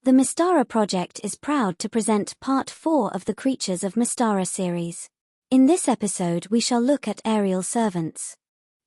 The Mystara project is proud to present Part 4 of the Creatures of Mystara series. In this episode we shall look at aerial servants.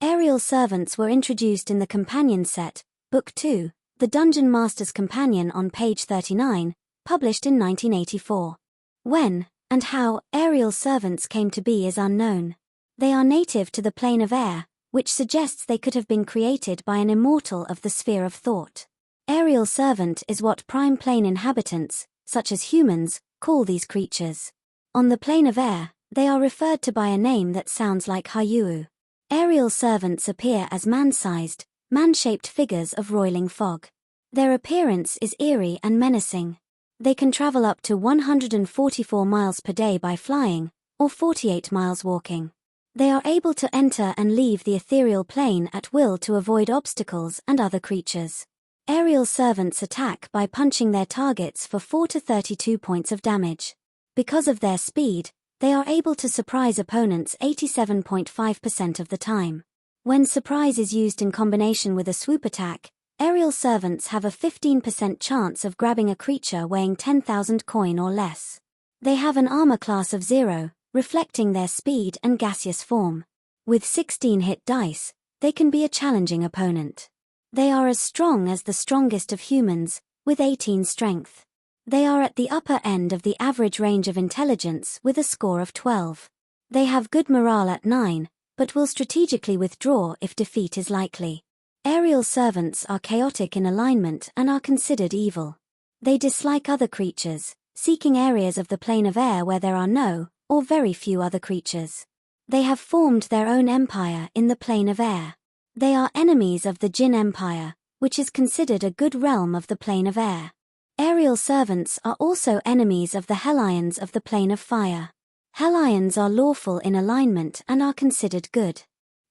Aerial servants were introduced in the companion set, Book 2, The Dungeon Master's Companion on page 39, published in 1984. When and how aerial servants came to be is unknown. They are native to the plane of air, which suggests they could have been created by an immortal of the sphere of thought. Aerial servant is what prime plane inhabitants, such as humans, call these creatures. On the plane of air, they are referred to by a name that sounds like Haoou. Aerial servants appear as man-sized, man-shaped figures of roiling fog. Their appearance is eerie and menacing. They can travel up to 144 miles per day by flying, or 48 miles walking. They are able to enter and leave the ethereal plane at will to avoid obstacles and other creatures. Aerial servants attack by punching their targets for 4 to 32 points of damage. Because of their speed, they are able to surprise opponents 87.5% of the time. When surprise is used in combination with a swoop attack, aerial servants have a 15% chance of grabbing a creature weighing 10,000 coin or less. They have an armor class of 0, reflecting their speed and gaseous form. With 16 hit dice, they can be a challenging opponent. They are as strong as the strongest of humans, with 18 strength. They are at the upper end of the average range of intelligence with a score of 12. They have good morale at 9, but will strategically withdraw if defeat is likely. Aerial servants are chaotic in alignment and are considered evil. They dislike other creatures, seeking areas of the plane of air where there are no, or very few other creatures. They have formed their own empire in the plane of air. They are enemies of the Jinn Empire, which is considered a good realm of the plane of air. Aerial servants are also enemies of the Hellions of the plane of fire. Hellions are lawful in alignment and are considered good.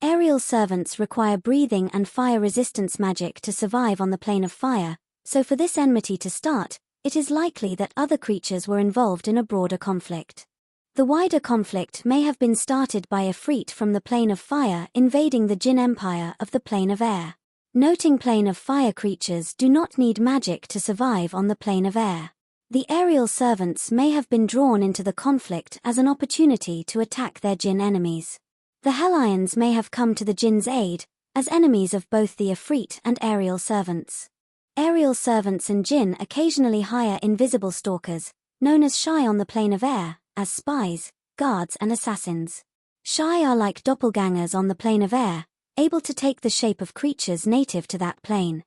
Aerial servants require breathing and fire resistance magic to survive on the plane of fire, so for this enmity to start, it is likely that other creatures were involved in a broader conflict. The wider conflict may have been started by Ifrit from the plane of fire invading the Jinn Empire of the plane of air. Noting plane of fire creatures do not need magic to survive on the plane of air. The aerial servants may have been drawn into the conflict as an opportunity to attack their Jinn enemies. The Hellions may have come to the Jinn's aid, as enemies of both the Ifrit and aerial servants. Aerial servants and Jinn occasionally hire invisible stalkers, known as Shy on the plane of air, as spies, guards and assassins. Shy are like doppelgangers on the plane of air, able to take the shape of creatures native to that plane.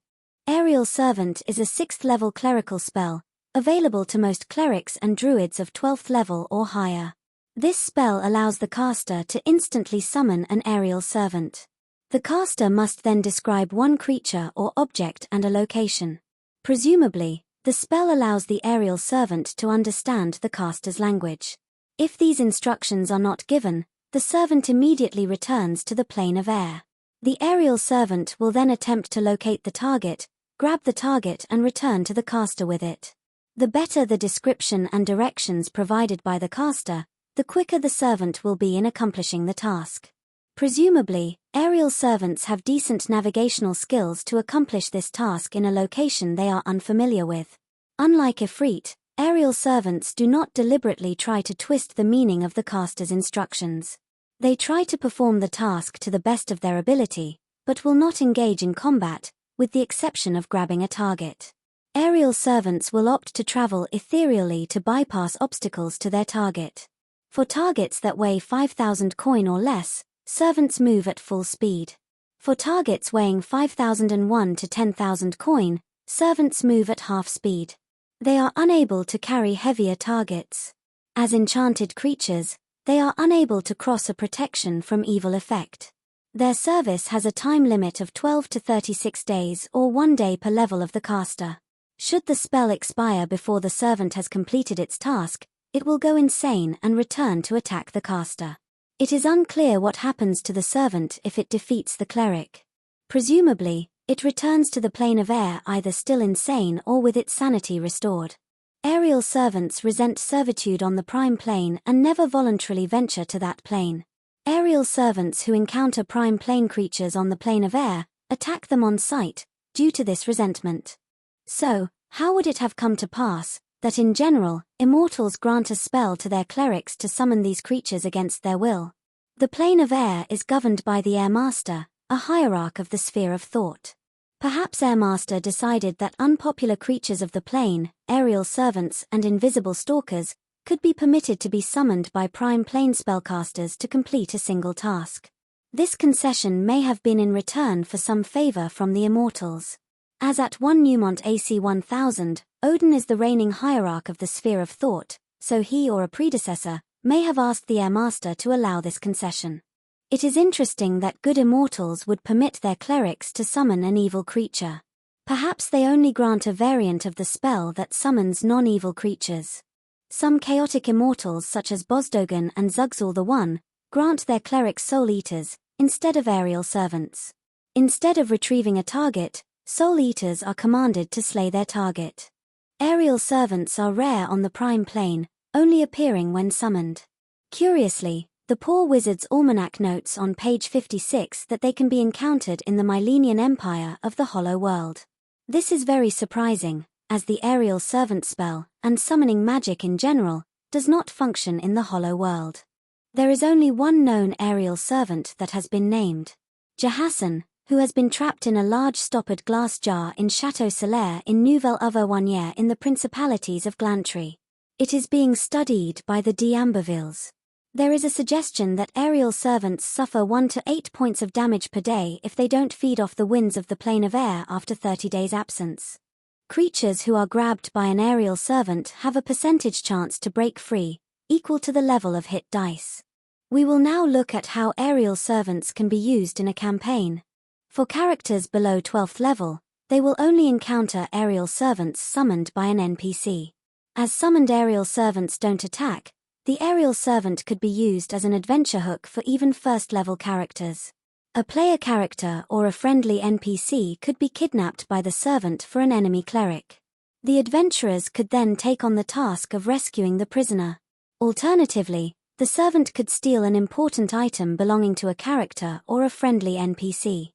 Aerial Servant is a 6th level clerical spell, available to most clerics and druids of 12th level or higher. This spell allows the caster to instantly summon an aerial servant. The caster must then describe one creature or object and a location. Presumably, the spell allows the aerial servant to understand the caster's language. If these instructions are not given, the servant immediately returns to the plane of air. The aerial servant will then attempt to locate the target, grab the target and return to the caster with it. The better the description and directions provided by the caster, the quicker the servant will be in accomplishing the task. Presumably, aerial servants have decent navigational skills to accomplish this task in a location they are unfamiliar with. Unlike Ifrit, aerial servants do not deliberately try to twist the meaning of the caster's instructions. They try to perform the task to the best of their ability, but will not engage in combat, with the exception of grabbing a target. Aerial servants will opt to travel ethereally to bypass obstacles to their target. For targets that weigh 5,000 coin or less, servants move at full speed. For targets weighing 5,001 to 10,000 coin, servants move at half speed. They are unable to carry heavier targets. As enchanted creatures, they are unable to cross a protection from evil effect. Their service has a time limit of 12 to 36 days or 1 day per level of the caster. Should the spell expire before the servant has completed its task, it will go insane and return to attack the caster. It is unclear what happens to the servant if it defeats the cleric. Presumably, it returns to the plane of air either still insane or with its sanity restored. Aerial servants resent servitude on the prime plane and never voluntarily venture to that plane. Aerial servants who encounter prime plane creatures on the plane of air attack them on sight, due to this resentment. So, How would it have come to pass that in general, immortals grant a spell to their clerics to summon these creatures against their will? The plane of air is governed by the Air Master, a hierarch of the sphere of thought. Perhaps Air Master decided that unpopular creatures of the plane, aerial servants and invisible stalkers, could be permitted to be summoned by prime plane spellcasters to complete a single task. This concession may have been in return for some favor from the immortals. As at 1 Newmont AC 1000, Odin is the reigning hierarch of the sphere of thought, so he or a predecessor may have asked the Air Master to allow this concession. It is interesting that good immortals would permit their clerics to summon an evil creature. Perhaps they only grant a variant of the spell that summons non-evil creatures. Some chaotic immortals such as Bozdogan and Zugzul the One grant their clerics soul eaters instead of aerial servants. Instead of retrieving a target, soul eaters are commanded to slay their target. Aerial servants are rare on the prime plane, only appearing when summoned. Curiously, the Poor Wizard's Almanac notes on page 56 that they can be encountered in the Mylenian Empire of the Hollow World. This is very surprising, as the aerial servant spell, and summoning magic in general, does not function in the Hollow World. There is only one known aerial servant that has been named. Jahassan, who has been trapped in a large stoppered glass jar in Château Solaire in Nouvelle Auvergne in the Principalities of Glantry. It is being studied by the d'Ambervilles. There is a suggestion that aerial servants suffer 1 to 8 points of damage per day if they don't feed off the winds of the plane of air after 30 days' absence. Creatures who are grabbed by an aerial servant have a percentage chance to break free, equal to the level of hit dice. We will now look at how aerial servants can be used in a campaign. For characters below 12th level, they will only encounter aerial servants summoned by an NPC. As summoned aerial servants don't attack, the aerial servant could be used as an adventure hook for even first-level characters. A player character or a friendly NPC could be kidnapped by the servant for an enemy cleric. The adventurers could then take on the task of rescuing the prisoner. Alternatively, the servant could steal an important item belonging to a character or a friendly NPC.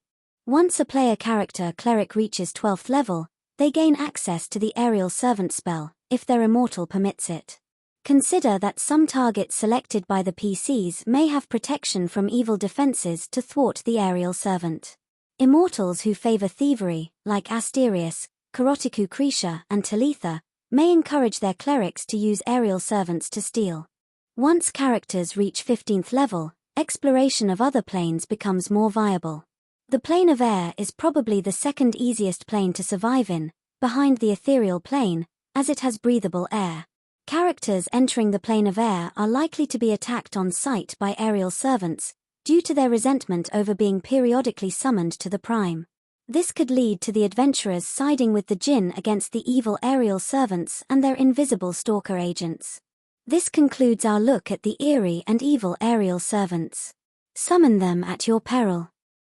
Once a player character cleric reaches 12th level, they gain access to the aerial servant spell, if their immortal permits it. Consider that some targets selected by the PCs may have protection from evil defenses to thwart the aerial servant. Immortals who favor thievery, like Asterius, Karotiku Krisha and Talitha, may encourage their clerics to use aerial servants to steal. Once characters reach 15th level, exploration of other planes becomes more viable. The plane of air is probably the second easiest plane to survive in, behind the ethereal plane, as it has breathable air. Characters entering the plane of air are likely to be attacked on sight by aerial servants, due to their resentment over being periodically summoned to the prime. This could lead to the adventurers siding with the Jinn against the evil aerial servants and their invisible stalker agents. This concludes our look at the eerie and evil aerial servants. Summon them at your peril.